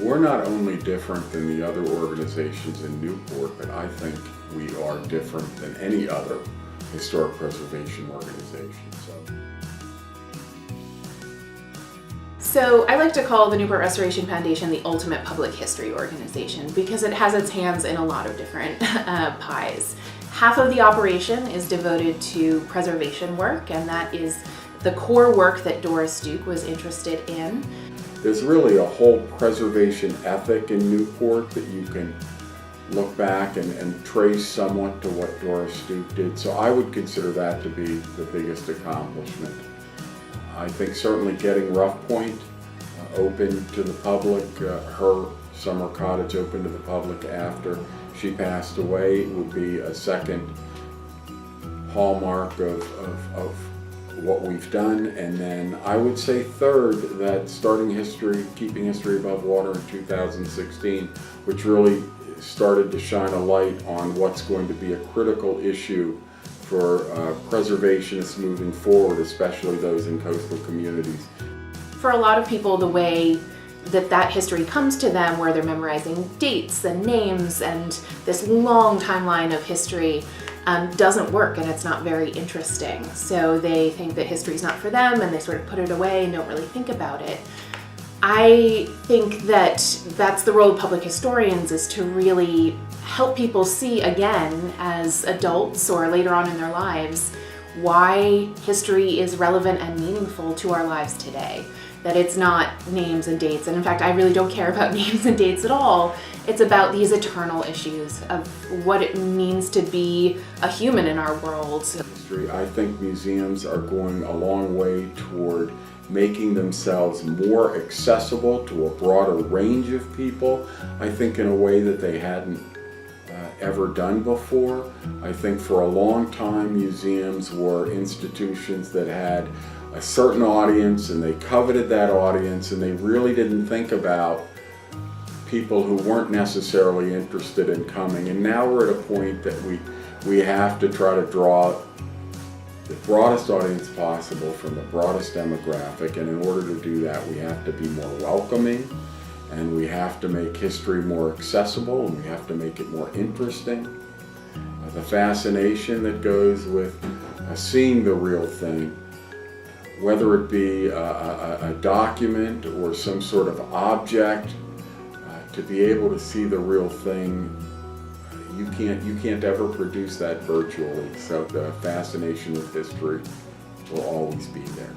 We're not only different than the other organizations in Newport, but I think we are different than any other historic preservation organization. So I like to call the Newport Restoration Foundation the ultimate public history organization because it has its hands in a lot of different pies. Half of the operation is devoted to preservation work, and that is the core work that Doris Duke was interested in. There's really a whole preservation ethic in Newport that you can look back and trace somewhat to what Doris Duke did. So I would consider that to be the biggest accomplishment. I think certainly getting Rough Point open to the public, her summer cottage open to the public after she passed away would be a second hallmark of what we've done. And then I would say third, that starting history, keeping history above water in 2016, which really started to shine a light on what's going to be a critical issue for preservationists moving forward, especially those in coastal communities. For a lot of people, the way that history comes to them, where they're memorizing dates and names and this long timeline of history, doesn't work, and it's not very interesting. So they think that history's not for them, and they sort of put it away and don't really think about it. I think that that's the role of public historians, is to really help people see again as adults or later on in their lives why history is relevant and meaningful to our lives today. That it's not names and dates, and in fact I really don't care about names and dates at all. It's about these eternal issues of what it means to be a human in our world. I think museums are going a long way toward making themselves more accessible to a broader range of people, I think in a way that they hadn't ever done before. I think for a long time museums were institutions that had a certain audience, and they coveted that audience, and they really didn't think about people who weren't necessarily interested in coming. And now we're at a point that we have to try to draw the broadest audience possible from the broadest demographic, and in order to do that we have to be more welcoming, and we have to make history more accessible, and we have to make it more interesting. The fascination that goes with seeing the real thing, whether it be a document or some sort of object, to be able to see the real thing, you can't ever produce that virtually. So the fascination with history will always be there.